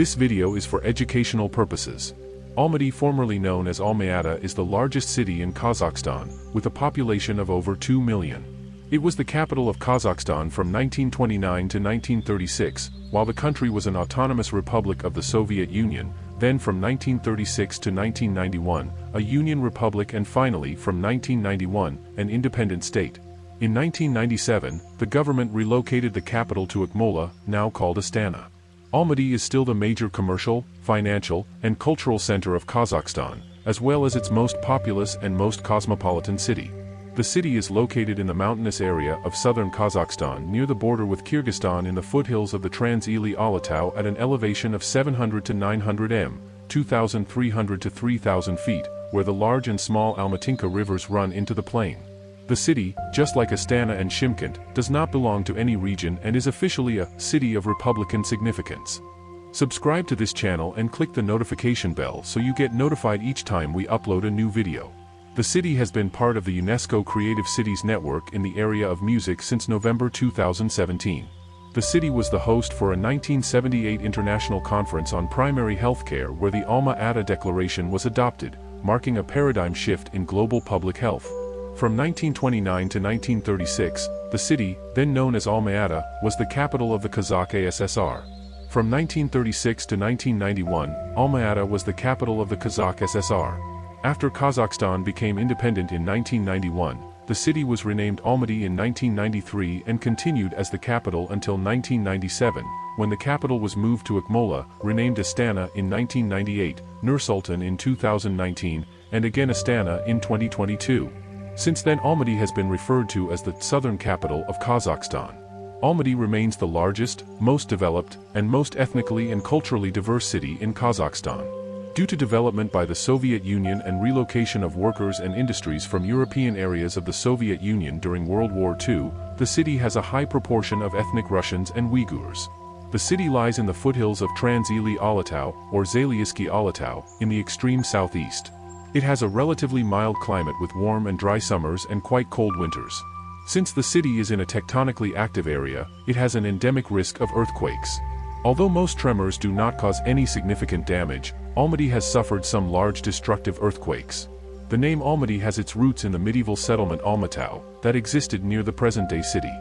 This video is for educational purposes. Almaty, formerly known as Almaty, is the largest city in Kazakhstan, with a population of over 2 million. It was the capital of Kazakhstan from 1929 to 1936, while the country was an autonomous republic of the Soviet Union, then from 1936 to 1991, a Union republic, and finally from 1991, an independent state. In 1997, the government relocated the capital to Akmola, now called Astana. Almaty is still the major commercial, financial, and cultural center of Kazakhstan, as well as its most populous and most cosmopolitan city. The city is located in the mountainous area of southern Kazakhstan near the border with Kyrgyzstan in the foothills of the Trans-Ili Alatau at an elevation of 700 to 900 m, 2,300 to 3,000 feet, where the large and small Almatinka rivers run into the plain. The city, just like Astana and Shymkent, does not belong to any region and is officially a city of republican significance. Subscribe to this channel and click the notification bell so you get notified each time we upload a new video. The city has been part of the UNESCO Creative Cities Network in the area of music since November 2017. The city was the host for a 1978 international conference on primary healthcare where the Alma-Ata Declaration was adopted, marking a paradigm shift in global public health. From 1929 to 1936, the city, then known as Almaty, was the capital of the Kazakh SSR. From 1936 to 1991, Almaty was the capital of the Kazakh SSR. After Kazakhstan became independent in 1991, the city was renamed Almaty in 1993 and continued as the capital until 1997, when the capital was moved to Akmola, renamed Astana in 1998, Nur-Sultan in 2019, and again Astana in 2022. Since then, Almaty has been referred to as the southern capital of Kazakhstan. Almaty remains the largest, most developed, and most ethnically and culturally diverse city in Kazakhstan. Due to development by the Soviet Union and relocation of workers and industries from European areas of the Soviet Union during World War II, the city has a high proportion of ethnic Russians and Uyghurs. The city lies in the foothills of Trans-Ili Alatau, or Zenkov Alatau, in the extreme southeast. It has a relatively mild climate with warm and dry summers and quite cold winters. Since the city is in a tectonically active area, it has an endemic risk of earthquakes. Although most tremors do not cause any significant damage, Almaty has suffered some large destructive earthquakes. The name Almaty has its roots in the medieval settlement Almatau, that existed near the present-day city.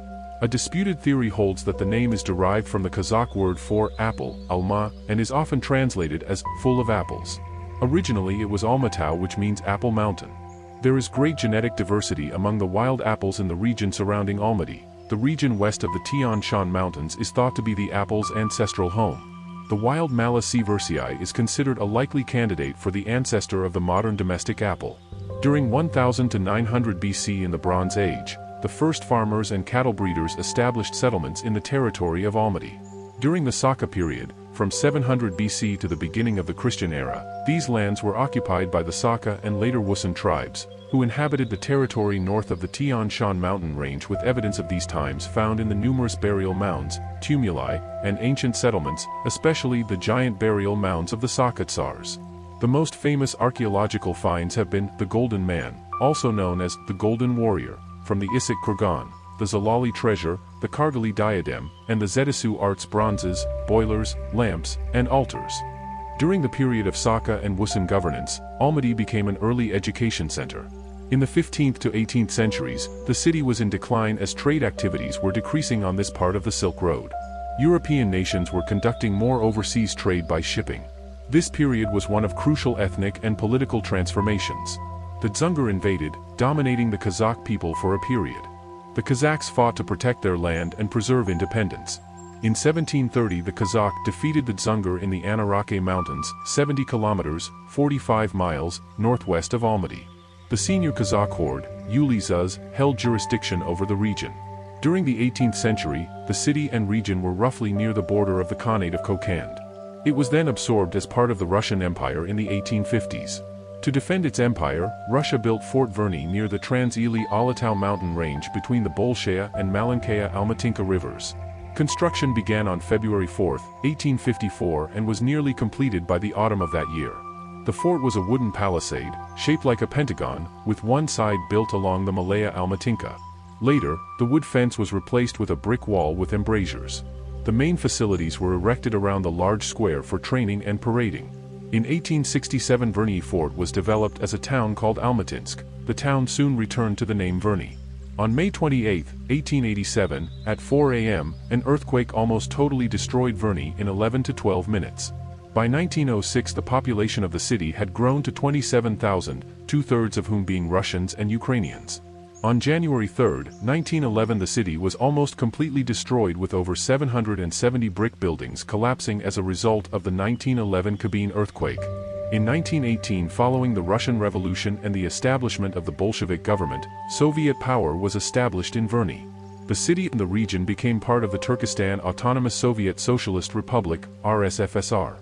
A disputed theory holds that the name is derived from the Kazakh word for apple, alma, and is often translated as full of apples. Originally it was Almatau, which means apple mountain. There is great genetic diversity among the wild apples in the region surrounding Almaty. The region west of the Tian Shan Mountains is thought to be the apple's ancestral home. The wild Malus sieversii is considered a likely candidate for the ancestor of the modern domestic apple. During 1000 to 900 BC in the Bronze Age, the first farmers and cattle breeders established settlements in the territory of Almaty. During the Saka period, from 700 BC to the beginning of the Christian era, these lands were occupied by the Saka and later Wusun tribes, who inhabited the territory north of the Tian Shan mountain range, with evidence of these times found in the numerous burial mounds, tumuli, and ancient settlements, especially the giant burial mounds of the Saka Tsars. The most famous archaeological finds have been the Golden Man, also known as the Golden Warrior, from the Issyk Kurgan, the Zalali treasure, the Kargali diadem, and the Zetisu arts bronzes, boilers, lamps, and altars. During the period of Saka and Wusun governance, Almaty became an early education center. In the 15th to 18th centuries, the city was in decline as trade activities were decreasing on this part of the Silk Road. European nations were conducting more overseas trade by shipping. This period was one of crucial ethnic and political transformations. The Dzungar invaded, dominating the Kazakh people for a period. The Kazakhs fought to protect their land and preserve independence. In 1730, the Kazakh defeated the Dzungar in the Anarake Mountains, 70 kilometers, 45 miles, northwest of Almaty. The senior Kazakh horde, Ulizuz, held jurisdiction over the region. During the 18th century, the city and region were roughly near the border of the Khanate of Kokand. It was then absorbed as part of the Russian Empire in the 1850s. To defend its empire, Russia built Fort Verny near the Trans-Ili Alatau mountain range between the Bolshaya and Malenkaya Almatinka rivers. Construction began on February 4, 1854 and was nearly completed by the autumn of that year. The fort was a wooden palisade, shaped like a pentagon, with one side built along the Malaya Almatinka. Later, the wood fence was replaced with a brick wall with embrasures. The main facilities were erected around the large square for training and parading. In 1867 Verny Fort was developed as a town called Almatinsk. The town soon returned to the name Verny. On May 28, 1887, at 4 a.m., an earthquake almost totally destroyed Verny in 11 to 12 minutes. By 1906 the population of the city had grown to 27,000, two-thirds of whom being Russians and Ukrainians. On January 3, 1911 the city was almost completely destroyed with over 770 brick buildings collapsing as a result of the 1911 Kabin earthquake. In 1918, following the Russian Revolution and the establishment of the Bolshevik government, Soviet power was established in Verny. The city and the region became part of the Turkestan Autonomous Soviet Socialist Republic, RSFSR.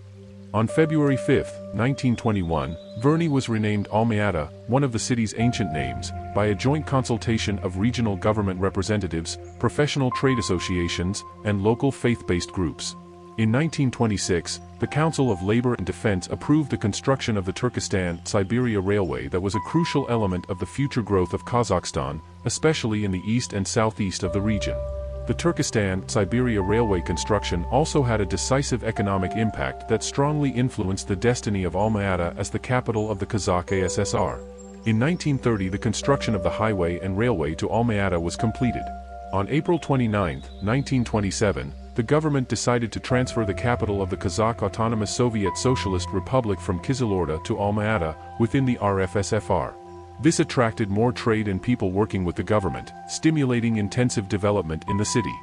On February 5, 1921, Verny was renamed Almaty, one of the city's ancient names, by a joint consultation of regional government representatives, professional trade associations, and local faith-based groups. In 1926, the Council of Labor and Defense approved the construction of the Turkestan-Siberia Railway that was a crucial element of the future growth of Kazakhstan, especially in the east and southeast of the region. The Turkestan-Siberia Railway construction also had a decisive economic impact that strongly influenced the destiny of Almaty as the capital of the Kazakh ASSR. In 1930 the construction of the highway and railway to Almaty was completed. On April 29, 1927, the government decided to transfer the capital of the Kazakh Autonomous Soviet Socialist Republic from Kyzylourda to Almaty, within the RFSFR. This attracted more trade and people working with the government, stimulating intensive development in the city.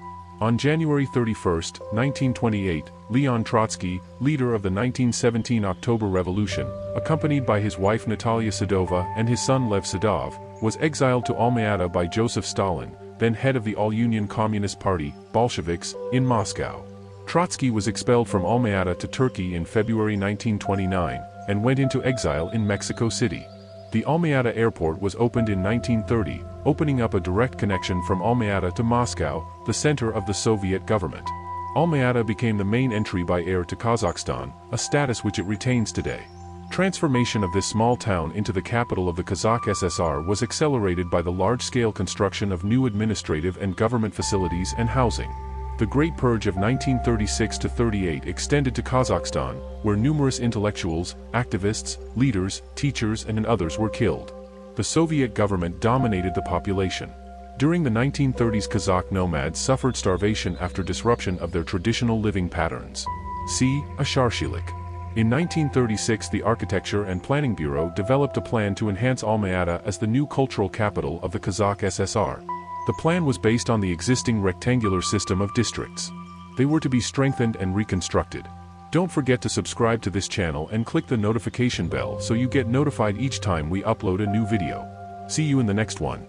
On January 31, 1928, Leon Trotsky, leader of the 1917 October Revolution, accompanied by his wife Natalia Sedova and his son Lev Sedov, was exiled to Almaty by Joseph Stalin, then head of the All-Union Communist Party, Bolsheviks, in Moscow. Trotsky was expelled from Almaty to Turkey in February 1929, and went into exile in Mexico City. The Almaty airport was opened in 1930, opening up a direct connection from Almaty to Moscow, the center of the Soviet government. Almaty became the main entry by air to Kazakhstan, a status which it retains today. Transformation of this small town into the capital of the Kazakh SSR was accelerated by the large-scale construction of new administrative and government facilities and housing. The Great Purge of 1936–38 extended to Kazakhstan, where numerous intellectuals, activists, leaders, teachers and others were killed. The Soviet government dominated the population. During the 1930s Kazakh nomads suffered starvation after disruption of their traditional living patterns. See, Asharshilik. In 1936 the Architecture and Planning Bureau developed a plan to enhance Almaty as the new cultural capital of the Kazakh SSR. The plan was based on the existing rectangular system of districts. They were to be strengthened and reconstructed. Don't forget to subscribe to this channel and click the notification bell so you get notified each time we upload a new video. See you in the next one.